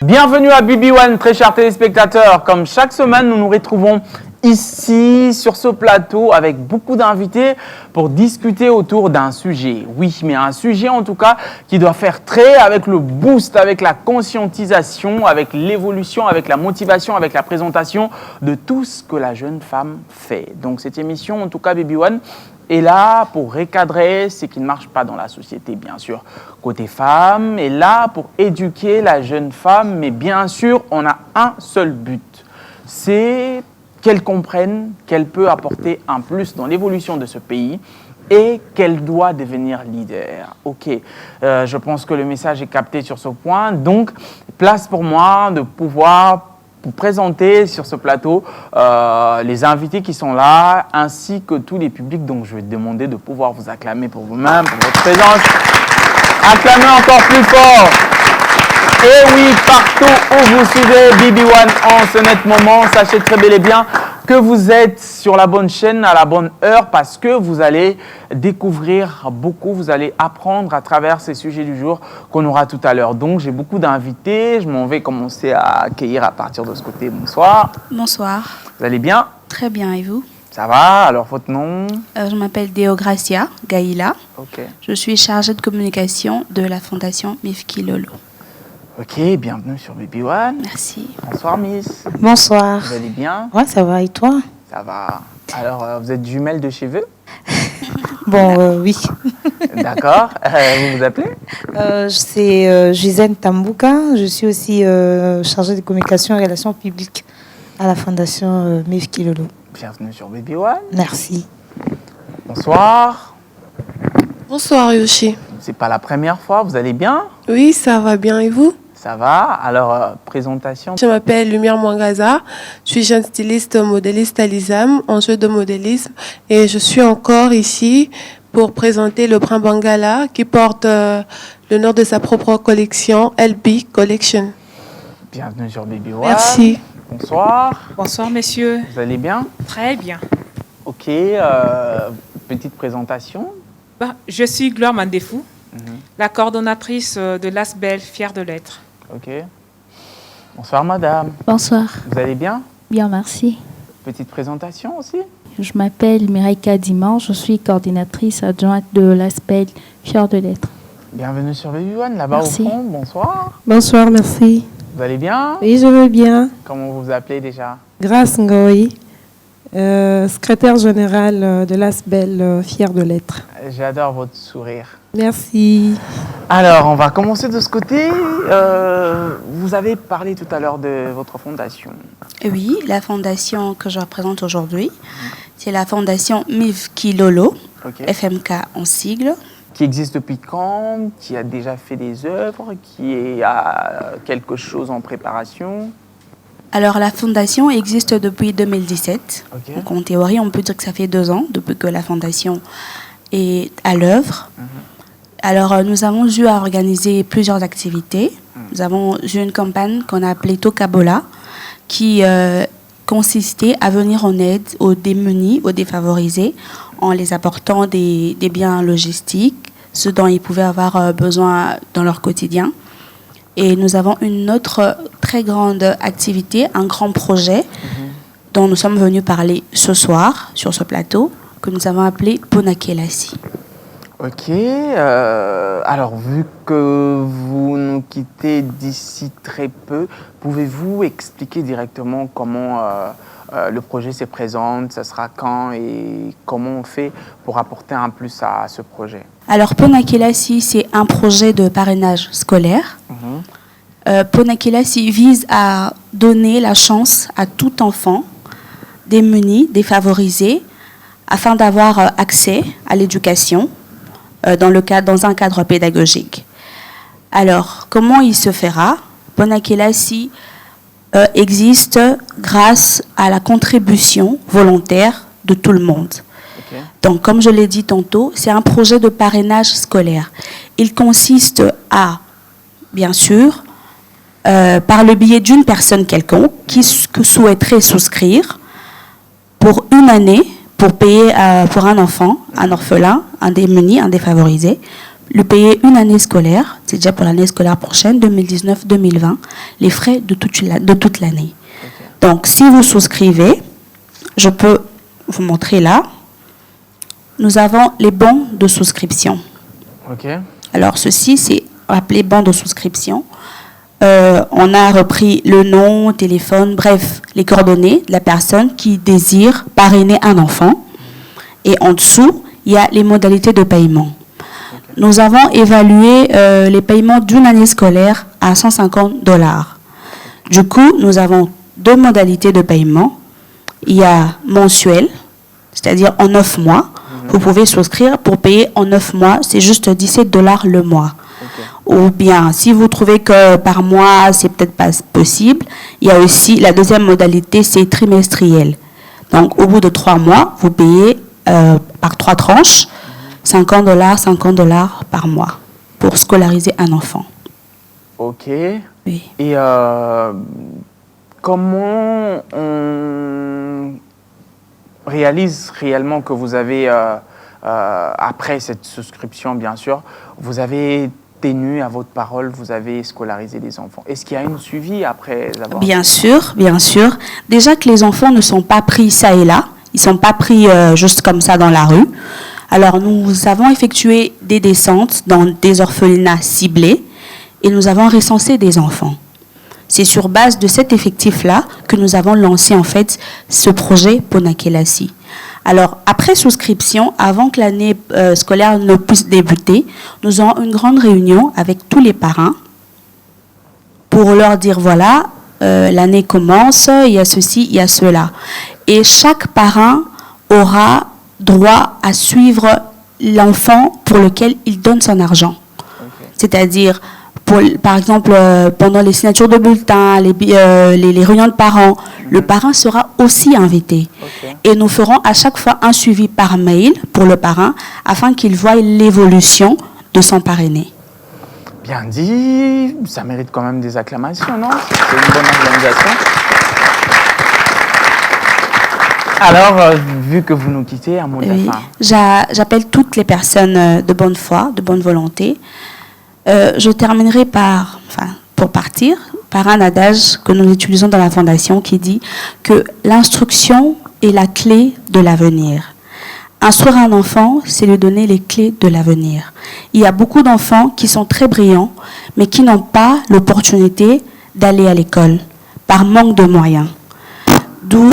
Bienvenue à BB1, très chers téléspectateurs. Comme chaque semaine, nous nous retrouvons ici, sur ce plateau, avec beaucoup d'invités pour discuter autour d'un sujet. Oui, mais un sujet en tout cas qui doit faire trait avec le boost, avec la conscientisation, avec l'évolution, avec la motivation, avec la présentation de tout ce que la jeune femme fait. Donc cette émission, en tout cas BB1, est là pour recadrer ce qui ne marche pas dans la société, bien sûr. Côté femme, est là pour éduquer la jeune femme, mais bien sûr, on a un seul but. C'est qu'elle comprenne qu'elle peut apporter un plus dans l'évolution de ce pays et qu'elle doit devenir leader. Ok, je pense que le message est capté sur ce point. Donc, place pour moi de pouvoir vous présenter sur ce plateau les invités qui sont là, ainsi que tous les publics. Donc, je vais demander de pouvoir vous acclamer pour vous-même, pour votre présence. Acclamez encore plus fort. Et oui, partout où vous suivez BB1 en ce net moment, sachez très bel et bien que vous êtes sur la bonne chaîne à la bonne heure parce que vous allez découvrir beaucoup, vous allez apprendre à travers ces sujets du jour qu'on aura tout à l'heure. Donc, j'ai beaucoup d'invités. Je m'en vais commencer à accueillir à partir de ce côté. Bonsoir. Bonsoir. Vous allez bien? Très bien, et vous? Ça va? Alors, votre nom? Je m'appelle Deogracia Gaïla. Ok. Je suis chargée de communication de la fondation Mifki Lolo. Ok, bienvenue sur BB1. Merci. Bonsoir, Miss. Bonsoir. Vous allez bien? Ouais, ça va, et toi? Ça va. Alors, vous êtes jumelle de cheveux? Bon, oui. D'accord. Vous vous appelez? C'est Gisèle Tambouka. Je suis aussi chargée de communication et relations publiques à la fondation Mifki Lolo. Bienvenue sur BB1. Merci. Bonsoir. Bonsoir Yoshi. C'est pas la première fois, vous allez bien? Oui, ça va bien et vous? Ça va. Alors, présentation. Je m'appelle Lumière Mwangaza. Je suis jeune styliste modéliste à l'ISAM en jeu de modélisme et je suis encore ici pour présenter le brand Bangala qui porte le nom de sa propre collection, LB Collection. Bienvenue sur BB1. Merci. Bonsoir. Bonsoir, messieurs. Vous allez bien? Très bien. Ok. Petite présentation. Je suis Gloire Mandefou, la coordonnatrice de l'ASBEL, fière de l'être. Ok. Bonsoir, madame. Bonsoir. Vous allez bien? Bien, merci. Petite présentation aussi. Je m'appelle Mireille Dimanche, je suis coordinatrice adjointe de l'ASPEL Fière de l'être. Bienvenue sur BB1, là-bas au Merci. fond. Bonsoir. Bonsoir, merci. Vous allez bien? Oui, je veux bien. Comment vous vous appelez déjà? Grace Ngoï, secrétaire générale de l'ASBEL Fière de l'être. J'adore votre sourire. Merci. Alors, on va commencer de ce côté. Vous avez parlé tout à l'heure de votre fondation. Oui, la fondation que je représente aujourd'hui, c'est la fondation Mifki Lolo, Ok. FMK en sigle. Qui existe depuis quand? Qui a déjà fait des œuvres? Qui a quelque chose en préparation? Alors, la fondation existe depuis 2017. Ok. Donc, en théorie, on peut dire que ça fait 2 ans depuis que la fondation est à l'œuvre. Alors, nous avons eu à organiser plusieurs activités. Nous avons eu une campagne qu'on a appelée Tokabola, qui consistait à venir en aide aux démunis, aux défavorisés, en les apportant des biens logistiques, ce dont ils pouvaient avoir besoin dans leur quotidien. Et nous avons une autre très grande activité, un grand projet dont nous sommes venus parler ce soir sur ce plateau, que nous avons appelé Ponakelasi. Ok. Alors, vu que vous nous quittez d'ici très peu, pouvez-vous expliquer directement comment le projet se présente, ça sera quand et comment on fait pour apporter un plus à ce projet? Alors, Ponakelasi, c'est un projet de parrainage scolaire. Ponakelasi vise à donner la chance à tout enfant démuni, défavorisé, afin d'avoir accès à l'éducation dans un cadre pédagogique. Alors, comment il se fera? Ponakelasi existe grâce à la contribution volontaire de tout le monde. Okay. Donc, comme je l'ai dit tantôt, c'est un projet de parrainage scolaire. Il consiste à, bien sûr, par le biais d'une personne quelconque qui souhaiterait souscrire pour une année pour payer pour un enfant, un orphelin, un démuni, un défavorisé, lui payer une année scolaire, c'est déjà pour l'année scolaire prochaine, 2019-2020, les frais de toute l'année. Donc, si vous souscrivez, je peux vous montrer là, nous avons les bons de souscription. Ok. Alors, ceci, c'est appelé bon de souscription. On a repris le nom, téléphone, bref, les coordonnées de la personne qui désire parrainer un enfant. Et en dessous, il y a les modalités de paiement. Nous avons évalué les paiements d'une année scolaire à $150. Du coup, nous avons 2 modalités de paiement. Il y a mensuel, c'est-à-dire en 9 mois. Vous pouvez souscrire pour payer en 9 mois, c'est juste $17 le mois. Ou bien, si vous trouvez que par mois, c'est peut-être pas possible, il y a aussi la deuxième modalité, c'est trimestriel. Donc, au bout de 3 mois, vous payez par 3 tranches, $50 par mois pour scolariser un enfant. Ok. Oui. Et comment on réalise réellement que vous avez, après cette souscription, bien sûr, vous avez tenu à votre parole, vous avez scolarisé les enfants. Est-ce qu'il y a un suivi après avoir... Bien sûr, bien sûr. Déjà que les enfants ne sont pas pris ça et là, ils ne sont pas pris juste comme ça dans la rue. Alors, nous avons effectué des descentes dans des orphelinats ciblés et nous avons recensé des enfants. C'est sur base de cet effectif-là que nous avons lancé en fait ce projet Ponakelasi. Alors, après souscription, avant que l'année scolaire ne puisse débuter, nous aurons une grande réunion avec tous les parrains pour leur dire, voilà, l'année commence, il y a ceci, il y a cela. Et chaque parrain aura droit à suivre l'enfant pour lequel il donne son argent. Okay. C'est-à-dire, par exemple, pendant les signatures de bulletins, les réunions de parents, le parrain sera aussi invité. Okay. Et nous ferons à chaque fois un suivi par mail pour le parrain afin qu'il voie l'évolution de son parrainé. Bien dit, ça mérite quand même des acclamations, non? C'est une bonne organisation. Alors, vu que vous nous quittez, un mot de la fin. J'appelle toutes les personnes de bonne foi, de bonne volonté. Je terminerai pour partir, par un adage que nous utilisons dans la Fondation qui dit que l'instruction est la clé de l'avenir. Instruire un enfant, c'est lui donner les clés de l'avenir. Il y a beaucoup d'enfants qui sont très brillants, mais qui n'ont pas l'opportunité d'aller à l'école, par manque de moyens. D'où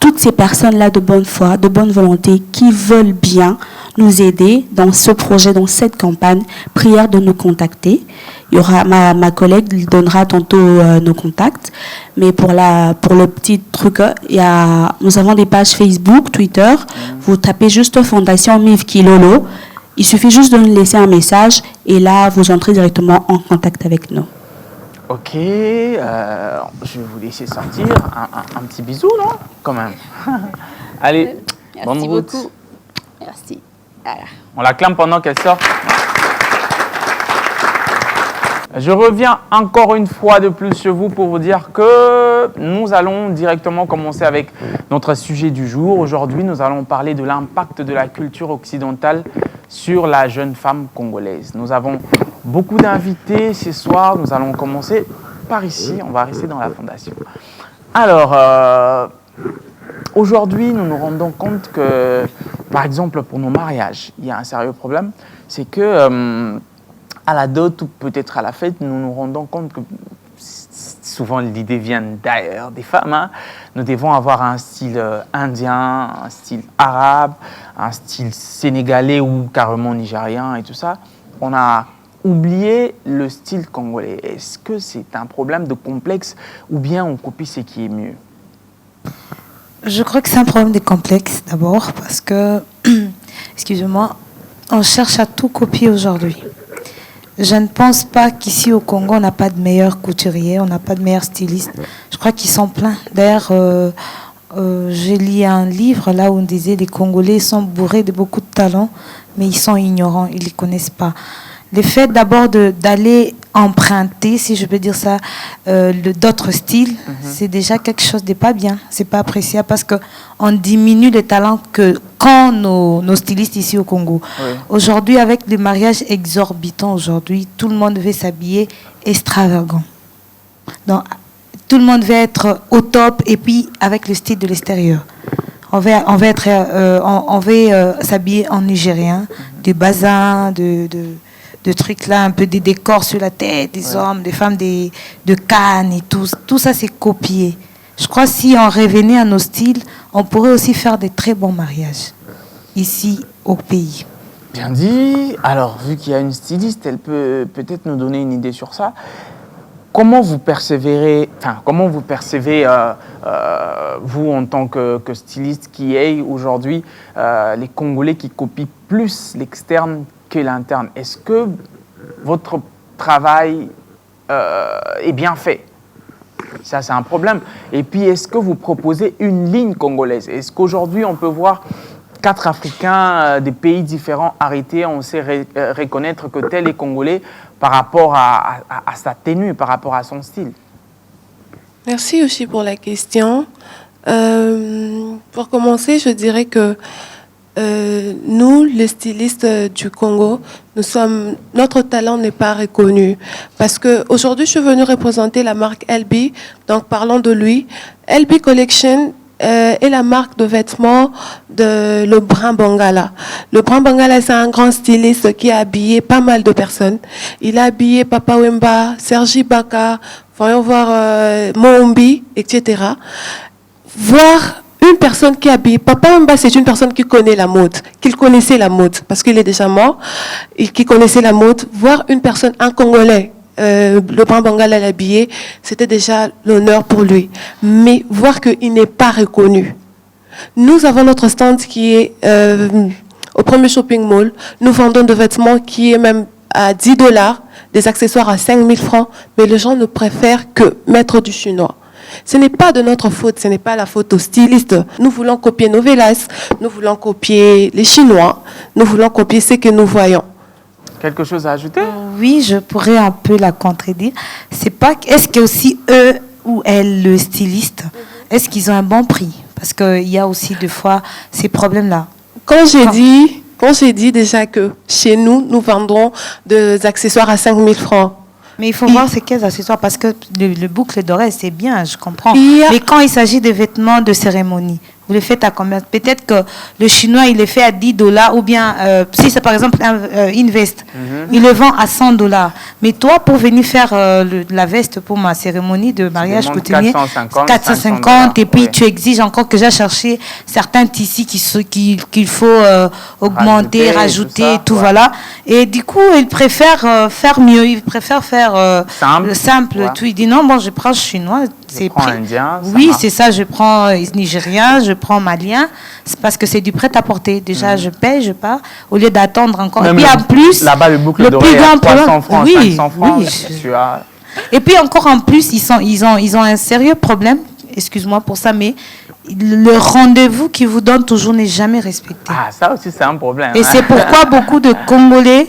toutes ces personnes-là de bonne foi, de bonne volonté, qui veulent bien nous aider dans ce projet, dans cette campagne, prière de nous contacter. Il y aura ma collègue, il donnera tantôt nos contacts. Mais pour le petit truc, nous avons des pages Facebook, Twitter. Vous tapez juste Fondation Miv Kilolo. Il suffit juste de nous laisser un message et là, vous entrez directement en contact avec nous. Ok, je vais vous laisser sortir. Un petit bisou, non? Quand même. Allez, bonne route. Merci beaucoup. Merci. Voilà. On l'acclame pendant qu'elle sort. Je reviens encore une fois de plus chez vous pour vous dire que nous allons directement commencer avec notre sujet du jour. Aujourd'hui, nous allons parler de l'impact de la culture occidentale sur la jeune femme congolaise. Nous avons beaucoup d'invités ce soir. Nous allons commencer par ici. On va rester dans la Fondation. Alors, aujourd'hui, nous nous rendons compte que, par exemple, pour nos mariages, il y a un sérieux problème. C'est que à la dot ou peut-être à la fête, nous nous rendons compte que souvent l'idée vient d'ailleurs des femmes. Hein. Nous devons avoir un style indien, un style arabe, un style sénégalais ou carrément nigérien et tout ça. On a oublié le style congolais. Est-ce que c'est un problème de complexe ou bien on copie ce qui est mieux? Je crois que c'est un problème de complexe d'abord parce que, excusez-moi, on cherche à tout copier aujourd'hui. Je ne pense pas qu'ici au Congo, on n'a pas de meilleurs couturiers, on n'a pas de meilleurs stylistes. Je crois qu'ils sont pleins. D'ailleurs, j'ai lu un livre là où on disait que les Congolais sont bourrés de beaucoup de talents, mais ils sont ignorants, ils ne les connaissent pas. Le fait d'abord d'aller emprunter, si je peux dire ça, d'autres styles, c'est déjà quelque chose de pas bien. C'est pas appréciable parce qu'on diminue les talents qu'ont nos stylistes ici au Congo. Oui. Aujourd'hui, avec les mariages exorbitants, aujourd'hui, tout le monde veut s'habiller extravagant. Donc, tout le monde veut être au top et puis avec le style de l'extérieur. On veut s'habiller en nigérien, des bazins, de trucs là, un peu des décors sur la tête, des hommes, des femmes, de cannes et tout. Tout ça, c'est copié. Je crois que si on revenait à nos styles, on pourrait aussi faire des très bons mariages ici au pays. Bien dit. Alors, vu qu'il y a une styliste, elle peut peut-être nous donner une idée sur ça. Comment vous percevez, vous en tant que styliste qui est aujourd'hui, les Congolais qui copient plus l'externe que l'interne? Est-ce que votre travail est bien fait? Ça, c'est un problème. Et puis, est-ce que vous proposez une ligne congolaise? Est-ce qu'aujourd'hui, on peut voir 4 Africains des pays différents arrêtés, on sait reconnaître que tel est Congolais par rapport à sa tenue, par rapport à son style? Merci aussi pour la question. Pour commencer, je dirais que nous, les stylistes du Congo, notre talent n'est pas reconnu. Parce qu'aujourd'hui, je suis venue représenter la marque LB, donc parlons de lui. LB Collection est la marque de vêtements de Le Brun Bangala. Le Brun Bangala, c'est un grand styliste qui a habillé pas mal de personnes. Il a habillé Papa Wemba, Sergi Baka, voyons voir Moombi, etc. Voir une personne qui habille. Papa Wemba, c'est une personne qui connaît la mode, qui connaissait la mode, parce qu'il est déjà mort, et qui connaissait la mode. Voir une personne, un Congolais, Le Brun Bangala l'habillé, c'était déjà l'honneur pour lui. Mais voir qu'il n'est pas reconnu. Nous avons notre stand qui est au premier shopping mall. Nous vendons des vêtements qui est même à $10, des accessoires à 5 000 francs, mais les gens ne préfèrent que mettre du chinois. Ce n'est pas de notre faute, ce n'est pas la faute aux stylistes. Nous voulons copier Novelas, nous voulons copier les Chinois, nous voulons copier ce que nous voyons. Quelque chose à ajouter? Oui, je pourrais un peu la contredire. C'est pas, est-ce que aussi eux ou elles, le styliste, est-ce qu'ils ont un bon prix? Parce qu'il y a aussi des fois ces problèmes-là. Quand j'ai dit déjà que chez nous, nous vendrons des accessoires à 5 000 francs. Mais il faut voir c'est quels accessoires, parce que le boucle d'oreille, c'est bien, je comprends. Mais quand il s'agit de vêtements de cérémonie, vous les faites à combien? Peut-être que le chinois, il les fait à $10, ou bien, si c'est par exemple une veste, il le vend à $100. Mais toi, pour venir faire la veste pour ma cérémonie de mariage coutumier, 450, et puis tu exiges encore que j'ai cherché certains tissus qu'il faut augmenter, rajouter, tout voilà. Et du coup, il préfère faire mieux, il préfère faire simple. Ouais. Tout. Il dit non, bon, je prends chinois. Je prends indien. Oui, c'est ça, je prends nigérien, je prends malien, c'est parce que c'est du prêt-à-porter. Déjà, je paye, je pars, au lieu d'attendre encore. Même et puis en plus, là-bas, le boucle d'oreille à 300 francs, oui, 500 francs, oui, tu as... Et puis encore en plus, ils ont un sérieux problème, excuse-moi pour ça, mais le rendez-vous qu'ils vous donnent toujours n'est jamais respecté. Ah, ça aussi, c'est un problème. Et c'est pourquoi beaucoup de Congolais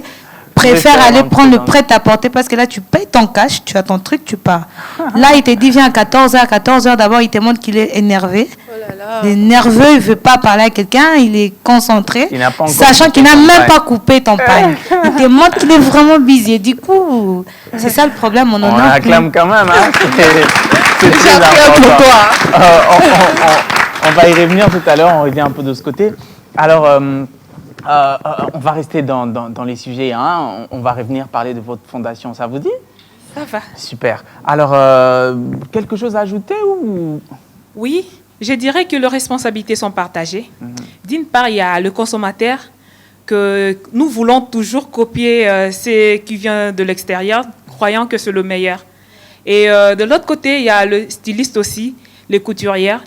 préfère aller prendre le prêt-à-porter, parce que là, tu payes ton cash, tu as ton truc, tu pars. Là, il te dit, viens à 14h. À 14h, d'abord, il te montre qu'il est énervé. Il est nerveux, il ne veut pas parler à quelqu'un, il est concentré, sachant qu'il n'a même pas coupé ton pain. Il te montre qu'il est vraiment busy. Et du coup, c'est ça le problème. On acclame quand même. Hein. C'est très important. On va y revenir tout à l'heure, on revient un peu de ce côté. Alors... on va rester dans les sujets, hein. On va revenir parler de votre fondation, ça vous dit? Ça va. Super. Alors, quelque chose à ajouter ou... Oui, je dirais que les responsabilités sont partagées. D'une part, il y a le consommateur, que nous voulons toujours copier ce qui vient de l'extérieur, croyant que c'est le meilleur. Et de l'autre côté, il y a le styliste aussi, les couturières,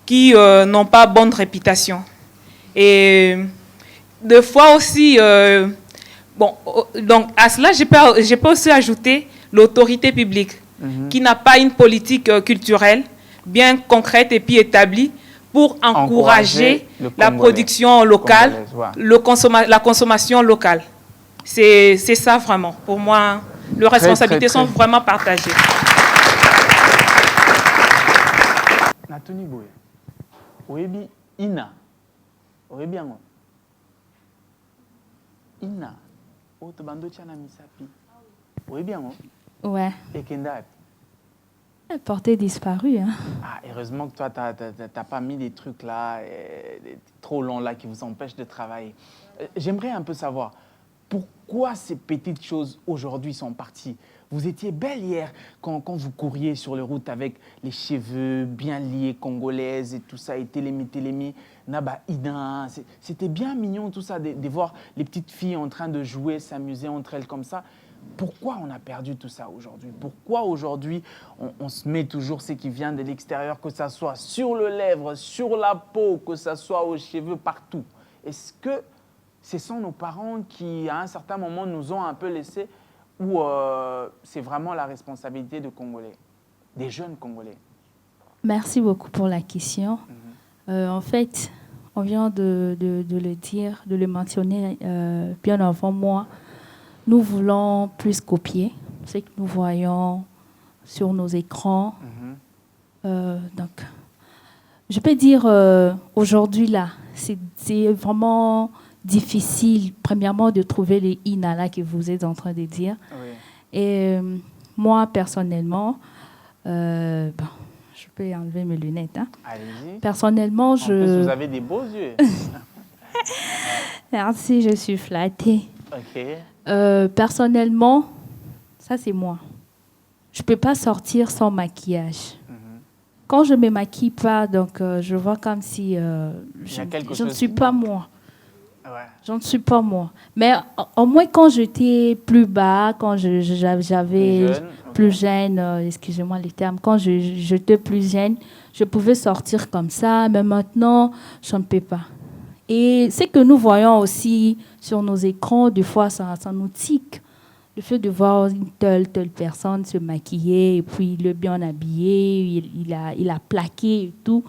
qui n'ont pas bonne réputation. Et... Des fois aussi, donc à cela, je peux aussi ajouter l'autorité publique qui n'a pas une politique culturelle bien concrète et puis établie pour encourager la production locale, la consommation locale. C'est ça vraiment. Pour moi, les responsabilités sont vraiment partagées. Natuni Boy. Oebi Ina. Oebi Ango. Ina. Otobando Tiana Misapi. Oebi Ango. Ouais. Et Kenda. Portée disparue. Hein. Ah, heureusement que toi, tu n'as pas mis des trucs là, trop longs là, qui vous empêchent de travailler. J'aimerais un peu savoir, pourquoi ces petites choses aujourd'hui sont parties? Vous étiez belle hier quand vous couriez sur les routes avec les cheveux bien liés, congolaises et tout ça, et Télémi, Naba Ida. C'était bien mignon tout ça, de voir les petites filles en train de jouer, s'amuser entre elles comme ça. Pourquoi on a perdu tout ça aujourd'hui? Pourquoi aujourd'hui on se met toujours ce qui vient de l'extérieur, que ça soit sur le lèvre, sur la peau, que ça soit aux cheveux, partout? Est-ce que ce sont nos parents qui, à un certain moment, nous ont un peu laissés, ou c'est vraiment la responsabilité des Congolais, des jeunes Congolais? Merci beaucoup pour la question. En fait, on vient de le dire, de le mentionner bien avant moi. Nous voulons plus copier ce que nous voyons sur nos écrans. Donc, je peux dire aujourd'hui, là, c'est vraiment difficile, premièrement, de trouver les INA que vous êtes en train de dire. Oui. Et moi, personnellement, je peux enlever mes lunettes. Hein. Allez-y. Personnellement, en plus, vous avez des beaux yeux. Merci, je suis flattée. OK. Personnellement, ça c'est moi. Je peux pas sortir sans maquillage. Quand je me maquille pas, donc je vois comme si je ne suis pas moi. Ouais. Je ne suis pas moi. Mais au moins quand j'étais plus bas, quand j'avais plus jeune, excusez-moi les termes, quand j'étais plus jeune, je pouvais sortir comme ça. Mais maintenant, je ne peux pas. Et ce que nous voyons aussi sur nos écrans, des fois, ça nous tique. Le fait de voir une telle personne se maquiller et puis le bien habillé, il a plaqué et tout.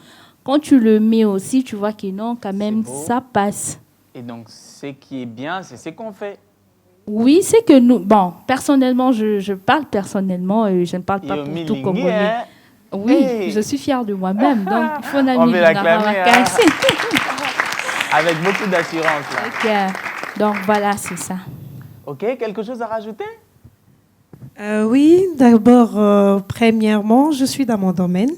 Quand tu le mets aussi, tu vois que non, quand même, ça passe. Et donc, ce qui est bien, c'est ce qu'on fait. Oui, c'est que nous... Bon, personnellement, je parle personnellement et je ne parle pas pour tout Congolais. Hein? Oui, hey. Je suis fière de moi-même. Donc, il faut on veut l'acclamer. Avec beaucoup d'assurance. Okay. Donc, voilà, c'est ça. OK, quelque chose à rajouter? Oui, d'abord, premièrement, je suis dans mon domaine.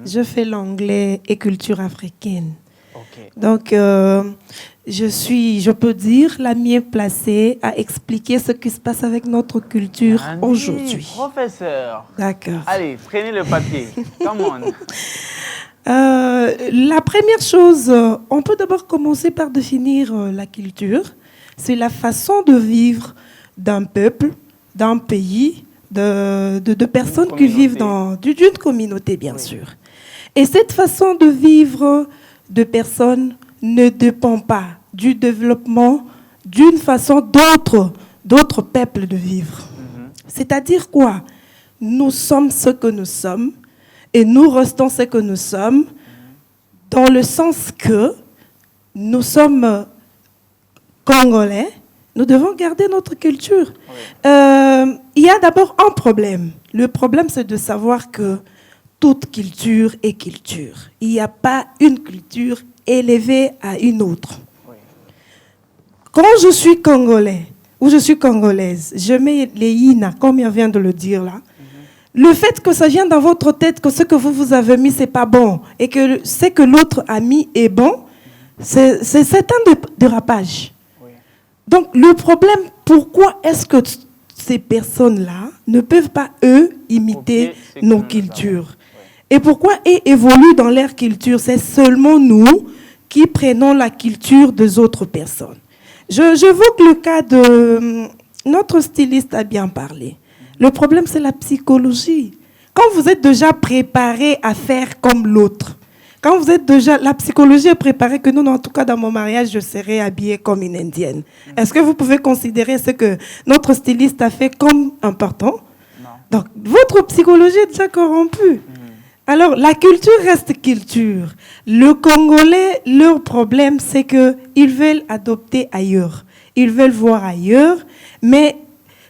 Je fais l'anglais et culture africaine. Okay. Donc, je peux dire, la mieux placée à expliquer ce qui se passe avec notre culture aujourd'hui. Professeur. D'accord. Allez, prenez le papier. Come on. La première chose, on peut d'abord commencer par définir la culture. C'est la façon de vivre d'un peuple, d'un pays, de personnes qui vivent d'une communauté, bien sûr. Et cette façon de vivre de personnes ne dépend pas du développement d'une façon d'autres peuples de vivre. C'est-à-dire quoi? Nous sommes ce que nous sommes et nous restons ce que nous sommes dans le sens que nous sommes Congolais, nous devons garder notre culture. Il y a d'abord un problème. Le problème, c'est de savoir que toute culture est culture. Il n'y a pas une culture élevée à une autre. Quand je suis Congolais ou je suis Congolaise, je mets les INA, comme on vient de le dire là. Le fait que ça vient dans votre tête, que ce que vous avez mis, c'est pas bon, et que ce que l'autre a mis est bon, c'est un dérapage. Donc, le problème, pourquoi est-ce que ces personnes-là ne peuvent pas, eux, imiter nos cultures? Et pourquoi ils évoluent dans leur culture? C'est seulement nous qui prenons la culture des autres personnes. J'évoque le cas de... Notre styliste a bien parlé. Le problème, c'est la psychologie. Quand vous êtes déjà préparé à faire comme l'autre, quand vous êtes déjà... La psychologie est préparée que non, en tout cas, dans mon mariage, je serai habillée comme une Indienne. Est-ce que vous pouvez considérer ce que notre styliste a fait comme important? Non. Donc, votre psychologie est déjà corrompue. Alors, la culture reste culture. Le Congolais, leur problème, c'est qu'ils veulent adopter ailleurs. ils veulent voir ailleurs. Mais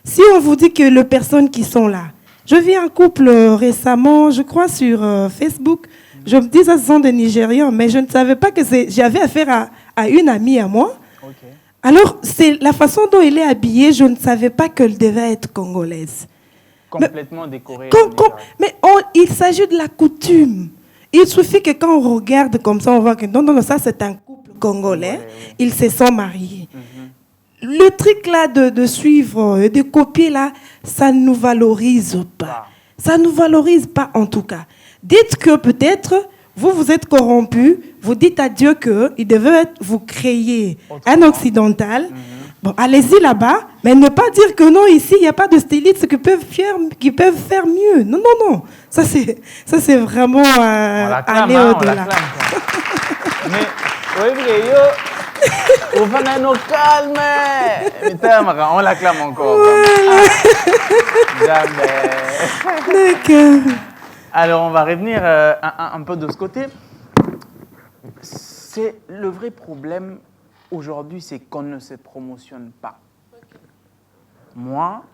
si on vous dit que les personnes qui sont là, je vis un couple récemment, je crois sur Facebook, je me dis que ce sont des Nigérians, mais je ne savais pas que j'avais affaire à une amie à moi. Okay. Alors, c'est la façon dont elle est habillée, je ne savais pas qu'elle devait être congolaise. Complètement décorée. Mais il s'agit de la coutume. Il suffit que quand on regarde comme ça, on voit que non, ça c'est un couple congolais, oui. Ils se sont mariés. Le truc là de suivre, de copier là, ça ne nous valorise pas. Ça ne nous valorise pas en tout cas. Dites que peut-être, vous êtes corrompu, vous dites à Dieu qu'il devait vous créer un occidental. Bon, allez-y là-bas, mais ne pas dire que non, ici, il n'y a pas de stylistes qui peuvent faire mieux. Non. Ça, c'est vraiment aller au-delà. Mais, oui, on va nous calmer. On l'acclame encore. Jamais. D'accord. Alors, on va revenir un peu de ce côté. C'est le vrai problème aujourd'hui, c'est qu'on ne se promotionne pas. Moi,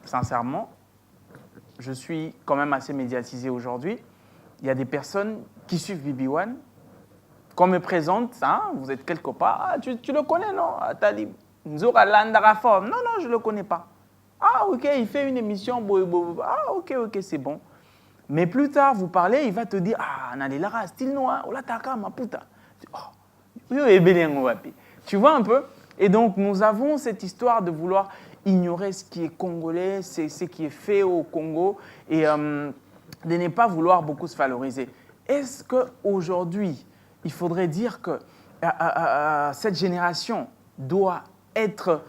sincèrement, je suis quand même assez médiatisé aujourd'hui. Il y a des personnes qui suivent BB1, qu'on me présente, hein, vous êtes quelque part, ah, tu le connais, non? Talib, Nzora Landaraform, non, je ne le connais pas. Ah, ok, il fait une émission, ah, ok, c'est bon. Mais plus tard, vous parlez, il va te dire, ah, Nadelara, style noir, Olataka, ma puta. Tu vois un peu? Et donc, nous avons cette histoire de vouloir ignorer ce qui est congolais, ce qui est fait au Congo, et de ne pas vouloir beaucoup se valoriser. Est-ce qu'aujourd'hui, il faudrait dire que cette génération doit être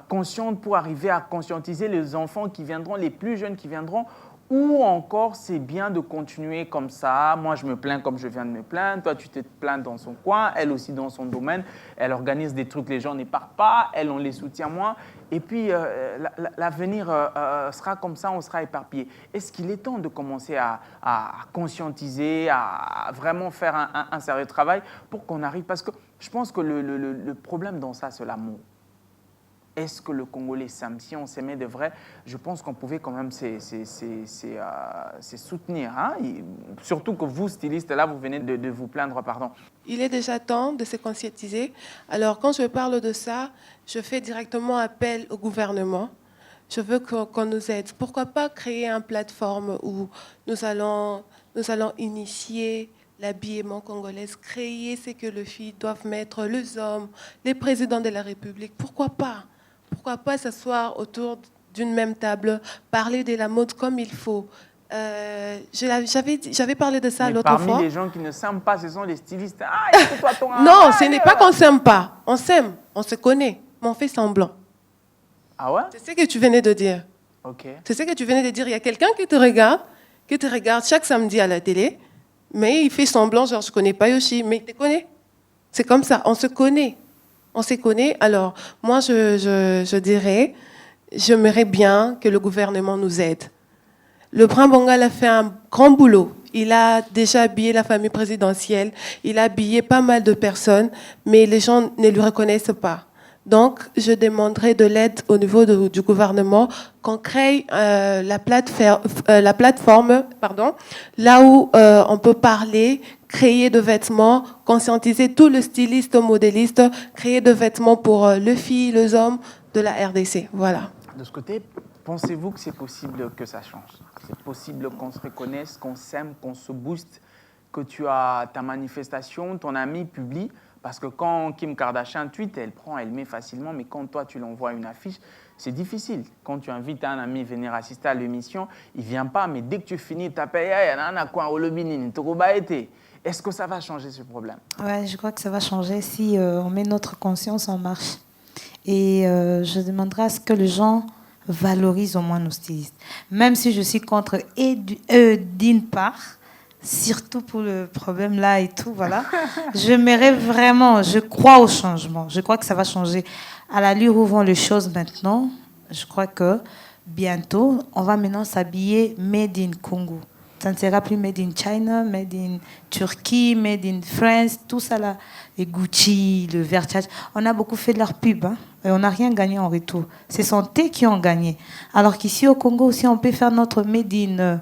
consciente pour arriver à conscientiser les enfants qui viendront, les plus jeunes qui viendront, ou encore c'est bien de continuer comme ça? Moi, je me plains comme je viens de me plaindre, toi, tu te plains dans son coin, elle aussi dans son domaine, elle organise des trucs, les gens n'y partent pas, elle, on les soutient moins, et puis l'avenir sera comme ça, on sera éparpillé. Est-ce qu'il est temps de commencer à conscientiser, à vraiment faire un sérieux travail pour qu'on arrive? Parce que je pense que le problème dans ça, c'est l'amour. Est-ce que le Congolais s'aime? Si on s'aimait de vrai, je pense qu'on pouvait quand même se soutenir. Hein? Surtout que vous, stylistes, là, vous venez de vous plaindre, pardon. Il est déjà temps de se conscientiser. Alors, quand je parle de ça, je fais directement appel au gouvernement. Je veux qu'on nous aide. Pourquoi pas créer une plateforme où nous allons initier l'habillement congolais, créer ce que les filles doivent mettre, les hommes, les présidents de la République. Pourquoi pas? Pourquoi pas s'asseoir autour d'une même table, parler de la mode comme il faut? J'avais parlé de ça l'autre fois. Parmi les gens qui ne s'aiment pas, ce sont les stylistes. Ah, écoute-toi ton... Non, ce n'est pas qu'on ne s'aime pas. On s'aime, on se connaît, mais on fait semblant. Ah ouais? C'est ce que tu venais de dire. Ok. C'est ce que tu venais de dire. Il y a quelqu'un qui te regarde chaque samedi à la télé, mais il fait semblant, genre je ne connais pas Yoshi, mais il te connaît. C'est comme ça, on se connaît. On se connaît. Alors, moi, je dirais, j'aimerais bien que le gouvernement nous aide. Le Prince Bangal a fait un grand boulot. Il a déjà habillé la famille présidentielle. Il a habillé pas mal de personnes, mais les gens ne le reconnaissent pas. Donc, je demanderai de l'aide au niveau du gouvernement, qu'on crée la plateforme, là où on peut parler, créer de vêtements, conscientiser tous les stylistes, modélistes, créer de vêtements pour les filles, les hommes de la RDC. Voilà. De ce côté, pensez-vous que c'est possible que ça change? C'est possible qu'on se reconnaisse, qu'on s'aime, qu'on se booste, que tu as ta manifestation, ton ami publie? Parce que quand Kim Kardashian tweet, elle met facilement, mais quand toi, tu l'envoies une affiche, c'est difficile. Quand tu invites un ami à venir assister à l'émission, il ne vient pas, mais dès que tu finis ta paye, est-ce que ça va changer ce problème? Ouais, je crois que ça va changer si on met notre conscience en marche. Et je demanderai à ce que les gens valorisent au moins nos stylistes. Même si je suis contre d'une part, surtout pour le problème là et tout, voilà. J'aimerais vraiment, je crois au changement. Je crois que ça va changer. À l'allure où vont les choses maintenant, je crois que bientôt, on va maintenant s'habiller Made in Congo. Ça ne sera plus made in China, made in Turquie, made in France, tout ça là. Les Gucci, le Versace. On a beaucoup fait de leur pub, hein, et on n'a rien gagné en retour. C'est son thé qui ont gagné. Alors qu'ici au Congo aussi, on peut faire notre made in...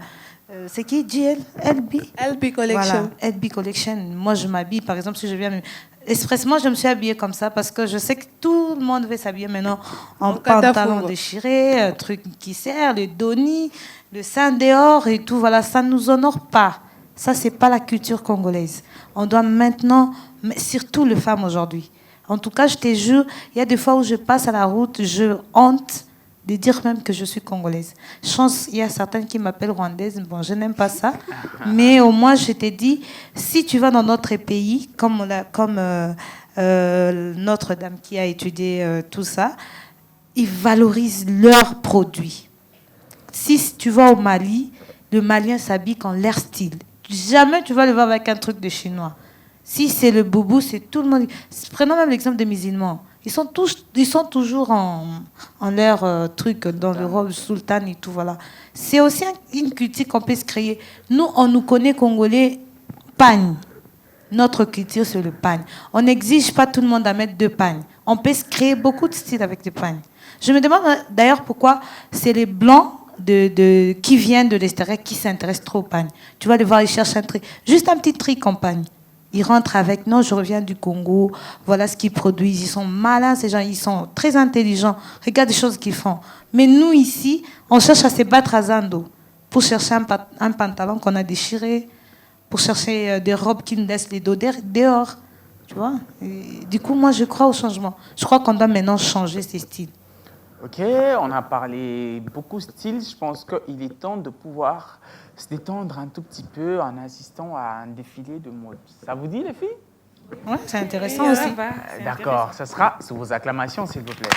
c'est qui GL LB LB Collection. Voilà, LB Collection. Moi, je m'habille, par exemple, si je viens... Expressement, je me suis habillée comme ça parce que je sais que tout le monde veut s'habiller maintenant en pantalon déchiré, un truc qui sert, le doni, le sein dehors et tout. Voilà, ça ne nous honore pas. Ça, c'est pas la culture congolaise. On doit maintenant, surtout les femmes aujourd'hui. En tout cas, je te jure, il y a des fois où je passe à la route, je honte de dire même que je suis congolaise. Chance, il y a certaines qui m'appellent rwandaise. Bon, je n'aime pas ça. Mais au moins, je t'ai dit, si tu vas dans notre pays, comme Notre-Dame qui a étudié tout ça, ils valorisent leurs produits. Si tu vas au Mali, le Malien s'habille en leur style. Jamais tu vas le voir avec un truc de chinois. Si c'est le boubou, c'est tout le monde. Prenons même l'exemple des musulmans. Ils sont toujours en leur truc, dans le robe sultan et tout, voilà. C'est aussi une culture qu'on peut se créer. Nous, on nous connaît Congolais, pagne. Notre culture, c'est le pagne. On n'exige pas tout le monde à mettre 2 pagnes. On peut se créer beaucoup de styles avec des pagnes. Je me demande d'ailleurs pourquoi c'est les Blancs qui viennent de l'extérieur qui s'intéressent trop aux pagnes. Tu vas les voir, ils cherchent un tri. Juste un petit tri en pagne. Ils rentrent avec, non, je reviens du Congo, voilà ce qu'ils produisent. Ils sont malins, ces gens, ils sont très intelligents. Regarde les choses qu'ils font. Mais nous, ici, on cherche à se battre à Zando pour chercher un pantalon qu'on a déchiré, pour chercher des robes qui nous laissent les dos dehors. Tu vois. Et du coup, moi, je crois au changement. Je crois qu'on doit maintenant changer ces styles. Ok, on a parlé beaucoup de styles. Je pense qu'il est temps de pouvoir se détendre un tout petit peu en assistant à un défilé de mode. Ça vous dit, les filles? Oui, c'est intéressant aussi. D'accord, ce sera sous vos acclamations, s'il vous plaît.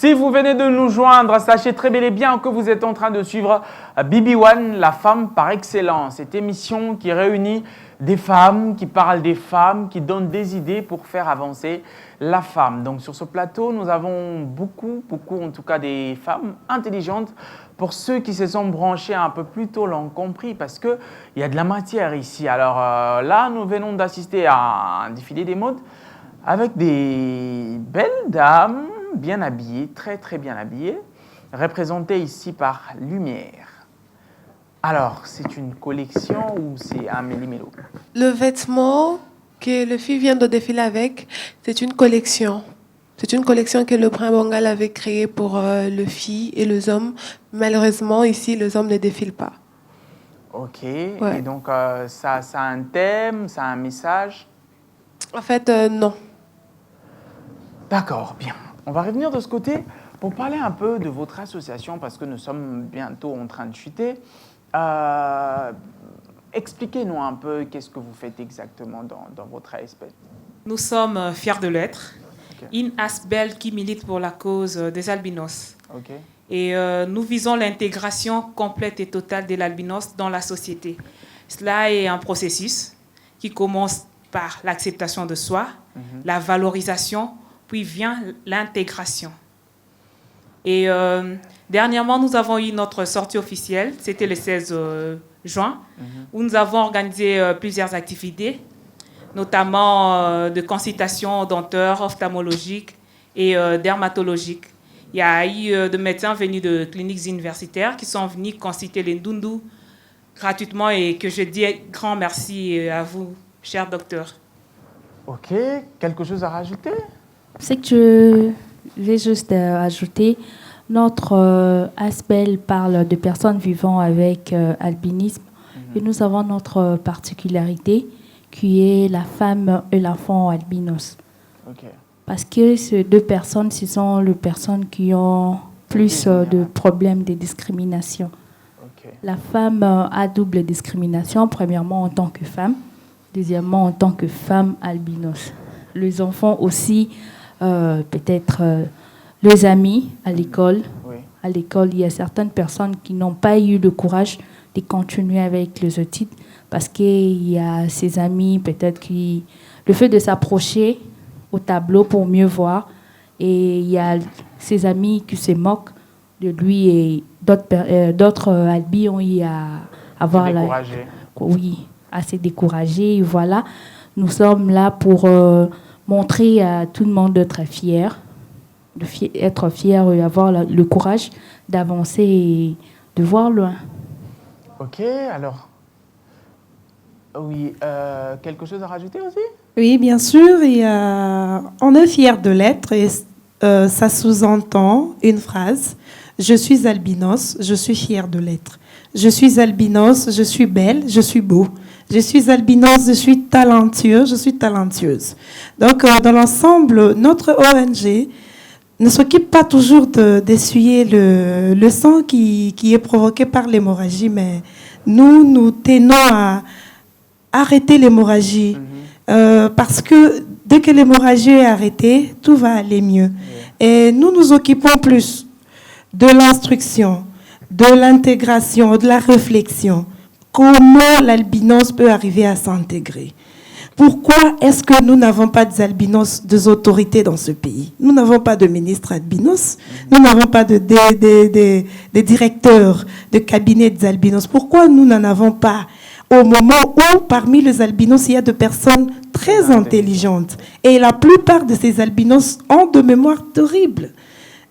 Si vous venez de nous joindre, sachez très bel et bien que vous êtes en train de suivre BB1, la femme par excellence. Cette émission qui réunit des femmes, qui parlent des femmes, qui donnent des idées pour faire avancer la femme. Donc sur ce plateau, nous avons beaucoup en tout cas des femmes intelligentes. Pour ceux qui se sont branchés un peu plus tôt l'ont compris parce qu'il y a de la matière ici. Alors là, nous venons d'assister à un défilé des modes avec des belles dames bien habillées, très bien habillées, représentées ici par Lumière. Alors, c'est une collection ou c'est un méli-mélo? Le vêtement que le fille vient de défiler avec, c'est une collection. C'est une collection que le Prince Bangal avait créée pour le filles et les hommes. Malheureusement, ici, les hommes ne défilent pas. Ok, Ouais. et donc ça a un thème, ça a un message? En fait, non. D'accord, bien. On va revenir de ce côté pour parler un peu de votre association parce que nous sommes bientôt en train de chuter. Expliquez-nous un peu qu'est-ce que vous faites exactement dans votre ASP. Nous sommes fiers de l'être. Une ASBEL qui milite pour la cause des albinos. Ok. Et nous visons l'intégration complète et totale de l'albinos dans la société. Cela est un processus qui commence par l'acceptation de soi, la valorisation, puis vient l'intégration. Et dernièrement, nous avons eu notre sortie officielle, c'était le 16 juin, où nous avons organisé plusieurs activités, notamment de consultations dentaires, ophtalmologiques et dermatologiques. Il y a eu des médecins venus de cliniques universitaires qui sont venus consulter les Ndundu gratuitement et que je dis grand merci à vous, chers docteurs. Ok, quelque chose à rajouter? C'est que je vais juste ajouter, notre ASBEL parle de personnes vivant avec albinisme et nous avons notre particularité qui est la femme et l'enfant albinos. Ok. Parce que ces deux personnes, ce sont les personnes qui ont plus de problèmes de discrimination. Ok. La femme a double discrimination, premièrement en tant que femme, deuxièmement en tant que femme albinos. Les enfants aussi, peut-être les amis à l'école. Oui. À l'école, il y a certaines personnes qui n'ont pas eu le courage de continuer avec les études parce qu'il y a ces amis, peut-être qui... Le fait de s'approcher au tableau pour mieux voir, et il y a ses amis qui se moquent de lui et d'autres albis ont eu à avoir à se décourager. Voilà, nous sommes là pour montrer à tout le monde d'être fier et avoir le courage d'avancer et de voir loin. Ok, alors. Oui, quelque chose à rajouter aussi? Oui, bien sûr. On est fiers de l'être et ça sous-entend une phrase. Je suis albinos, je suis fière de l'être. Je suis albinos, je suis belle, je suis beau. Je suis albinos, je suis talentueux, je suis talentueuse. Donc, dans l'ensemble, notre ONG ne s'occupe pas toujours d'essuyer le sang qui est provoqué par l'hémorragie, mais nous tenons à arrêter l'hémorragie. Parce que dès que l'hémorragie est arrêtée, tout va aller mieux. Et nous nous occupons plus de l'instruction, de l'intégration, de la réflexion. Comment l'albinos peut arriver à s'intégrer? Pourquoi est-ce que nous n'avons pas d'albinos, des autorités dans ce pays? Nous n'avons pas de ministre albinos, nous n'avons pas de directeurs de cabinet d'albinos. Pourquoi nous n'en avons pas au moment où, parmi les albinos, il y a de personnes très intelligentes? Et la plupart de ces albinos ont de mémoire terrible,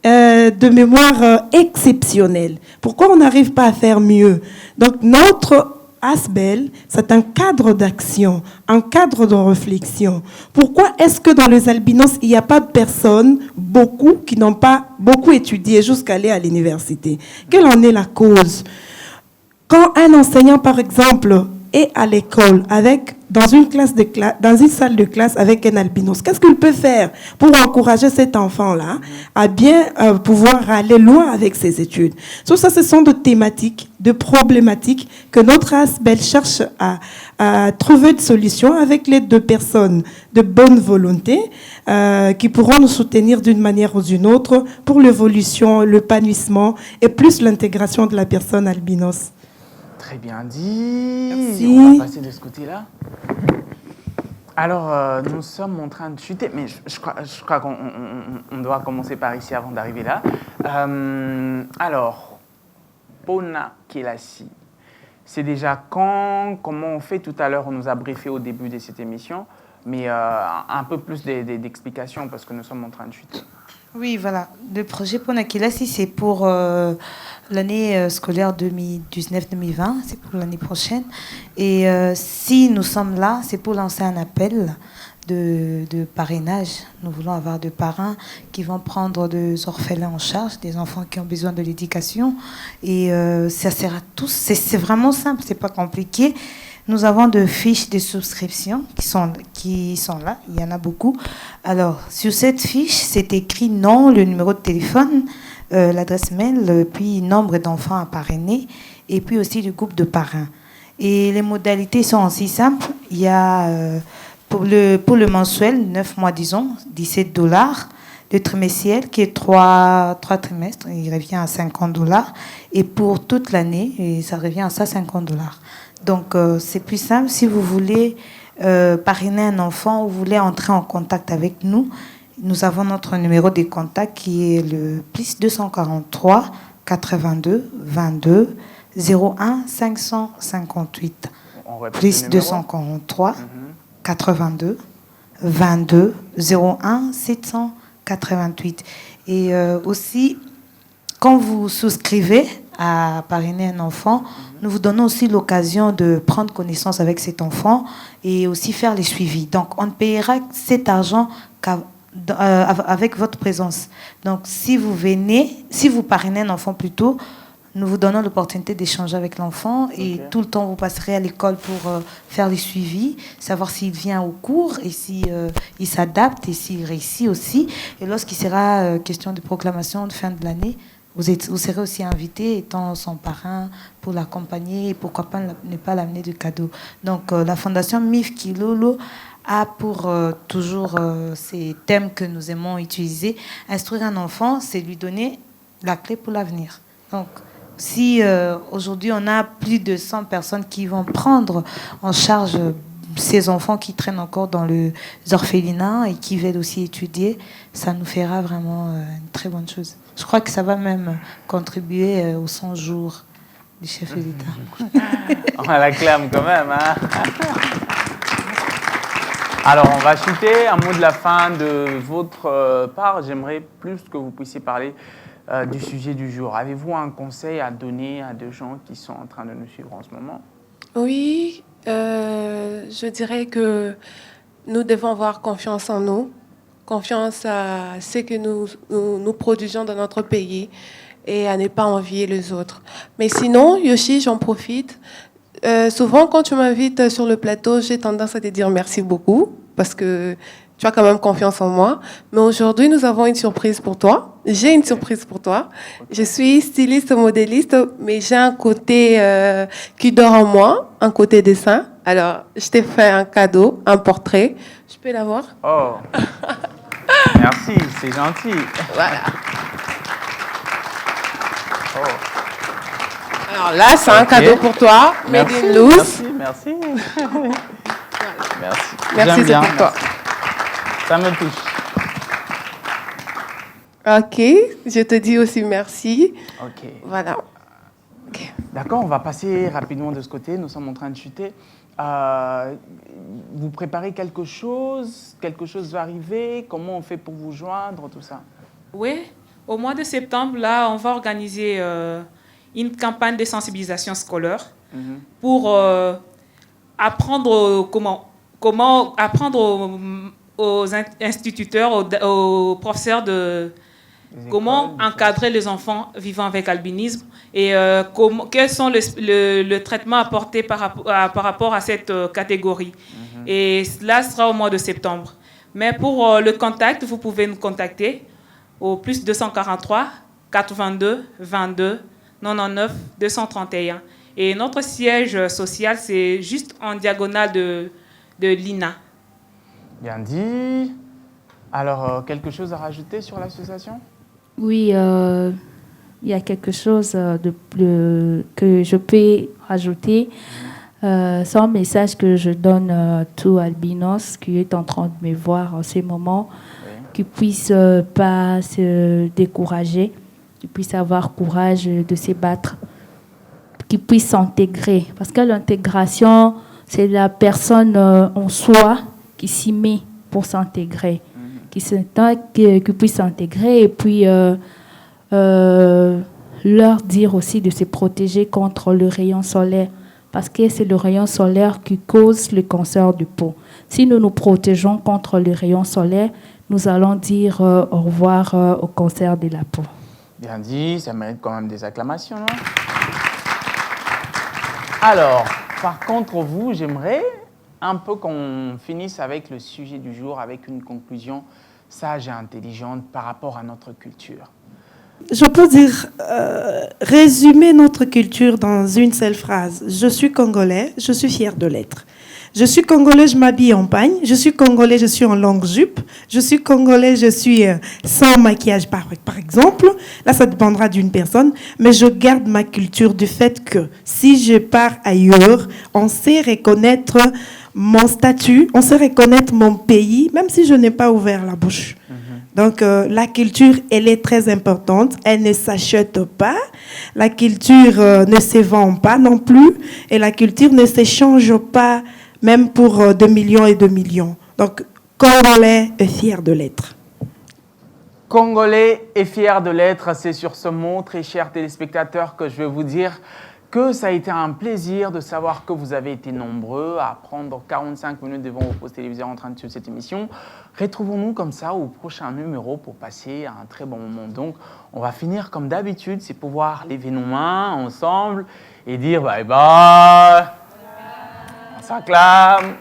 de mémoire exceptionnelle. Pourquoi on n'arrive pas à faire mieux? Donc, notre ASBEL, c'est un cadre d'action, un cadre de réflexion. Pourquoi est-ce que dans les albinos, il n'y a pas de personnes, beaucoup, qui n'ont pas beaucoup étudié jusqu'à aller à l'université? Quelle en est la cause? Quand un enseignant, par exemple, est à l'école dans une salle de classe avec un albinos, qu'est-ce qu'il peut faire pour encourager cet enfant-là à bien pouvoir aller loin avec ses études? So, ça, ce sont des thématiques, de problématiques que notre ASBEL cherche à trouver de solutions avec l'aide de personnes de bonne volonté qui pourront nous soutenir d'une manière ou d'une autre pour l'évolution, l'épanouissement et plus l'intégration de la personne albinos. Très bien dit. Merci. On va passer de ce côté-là. Alors, nous sommes en train de chuter, mais je crois qu'on doit commencer par ici avant d'arriver là. Alors, Pona Kelasi, c'est déjà quand, comment on fait? Tout à l'heure, on nous a briefé au début de cette émission, mais un peu plus d'explications parce que nous sommes en train de chuter. Oui, voilà. Le projet Pona Kelasi, c'est pour l'année scolaire 2019-2020, c'est pour l'année prochaine. Et si nous sommes là, c'est pour lancer un appel de parrainage. Nous voulons avoir des parrains qui vont prendre des orphelins en charge, des enfants qui ont besoin de l'éducation. Et ça sert à tous. C'est vraiment simple, c'est pas compliqué. Nous avons des fiches de souscription qui sont là. Il y en a beaucoup. Alors, sur cette fiche, c'est écrit nom, le numéro de téléphone, l'adresse mail, puis nombre d'enfants à parrainer, et puis aussi le groupe de parrains. Et les modalités sont aussi simples. Il y a pour le mensuel, 9 mois disons, $17. Le trimestriel, qui est 3 trimestres, il revient à $50. Et pour toute l'année, et ça revient à ça, $50. Donc, c'est plus simple. Si vous voulez parrainer un enfant ou vous voulez entrer en contact avec nous, nous avons notre numéro de contact qui est le +243 82 22 01 558. +243 82 22 01 788. Et aussi, quand vous souscrivez à parrainer un enfant, nous vous donnons aussi l'occasion de prendre connaissance avec cet enfant et aussi faire les suivis. Donc, on ne payera cet argent avec votre présence. Donc, si vous parrainez un enfant plus tôt, nous vous donnons l'opportunité d'échanger avec l'enfant et tout le temps, vous passerez à l'école pour faire les suivis, savoir s'il vient au cours et s'il s'adapte et s'il réussit aussi. Et lorsqu'il sera question de proclamation de fin de l'année, vous serez aussi invité, étant son parrain, pour l'accompagner et pourquoi pas ne pas l'amener de cadeaux. Donc, la Fondation MIF Kilolo a pour toujours ces thèmes que nous aimons utiliser. Instruire un enfant, c'est lui donner la clé pour l'avenir. Donc, si aujourd'hui on a plus de 100 personnes qui vont prendre en charge ces enfants qui traînent encore dans les orphelinats et qui veulent aussi étudier, ça nous fera vraiment une très bonne chose. Je crois que ça va même contribuer aux 100 jours du chef de l'État. On l'acclame quand même, hein. Alors, on va chuter. Un mot de la fin de votre part. J'aimerais plus que vous puissiez parler du sujet du jour. Avez-vous un conseil à donner à des gens qui sont en train de nous suivre en ce moment? Oui, je dirais que nous devons avoir confiance en nous, confiance à ce que nous produisons dans notre pays et à ne pas envier les autres. Mais sinon, Yoshi, j'en profite. Souvent, quand tu m'invites sur le plateau, j'ai tendance à te dire merci beaucoup parce que tu as quand même confiance en moi. Mais aujourd'hui, nous avons une surprise pour toi. J'ai une surprise pour toi. Je suis styliste, modéliste, mais j'ai un côté qui dort en moi, un côté dessin. Alors, je t'ai fait un cadeau, un portrait. Je peux l'avoir? Oh, merci, c'est gentil. Voilà. Oh. Alors là, c'est un cadeau pour toi. Merci, Made in Loose. Merci. Merci. Merci, c'est pour toi. Ça me touche. Ok, je te dis aussi merci. Ok. Voilà. Okay. D'accord, on va passer rapidement de ce côté. Nous sommes en train de chuter. Vous préparez quelque chose? Quelque chose va arriver? Comment on fait pour vous joindre, tout ça? Oui, au mois de septembre, là, on va organiser une campagne de sensibilisation scolaire pour apprendre comment apprendre aux instituteurs, aux professeurs de Comment encadrer les enfants vivant avec albinisme et quels sont le traitement apporté par rapport à cette catégorie. Et cela sera au mois de septembre. Mais pour le contact, vous pouvez nous contacter au plus 243 422 22 99 231. Et notre siège social, c'est juste en diagonale de l'INA. Bien dit. Alors, quelque chose à rajouter sur l'association? Oui, il y a quelque chose que je peux rajouter. C'est un message que je donne à tout albinos qui est en train de me voir en ce moment, qui puisse pas se décourager, qui puisse avoir courage de se battre, qui puisse s'intégrer. Parce que l'intégration, c'est la personne en soi qui s'y met pour s'intégrer, qui puisse s'intégrer et puis leur dire aussi de se protéger contre le rayon solaire. Parce que c'est le rayon solaire qui cause le cancer du peau. Si nous nous protégeons contre le rayon solaire, nous allons dire au revoir au cancer de la peau. Bien dit, ça mérite quand même des acclamations. Non? Alors, par contre, vous, j'aimerais un peu qu'on finisse avec le sujet du jour, avec une conclusion sage et intelligente par rapport à notre culture. Je peux dire, résumer notre culture dans une seule phrase. Je suis congolais, je suis fier de l'être. Je suis congolais, je m'habille en pagne. Je suis congolais, je suis en longue jupe. Je suis congolais, je suis sans maquillage, par exemple. Là, ça dépendra d'une personne. Mais je garde ma culture du fait que si je pars ailleurs, on sait reconnaître mon statut, on sait reconnaître mon pays, même si je n'ai pas ouvert la bouche. Donc, la culture, elle est très importante. Elle ne s'achète pas. La culture ne se vend pas non plus. Et la culture ne s'échange pas, même pour 2 millions et 2 millions. Donc, Congolais est fier de l'être. Congolais est fier de l'être. C'est sur ce mot, très chers téléspectateurs, que je vais vous dire que ça a été un plaisir de savoir que vous avez été nombreux à prendre 45 minutes devant vos postes téléviseurs en train de suivre cette émission. Retrouvons-nous comme ça au prochain numéro pour passer un très bon moment. Donc, on va finir comme d'habitude, c'est pouvoir lever nos mains ensemble et dire bye bye. On s'acclame.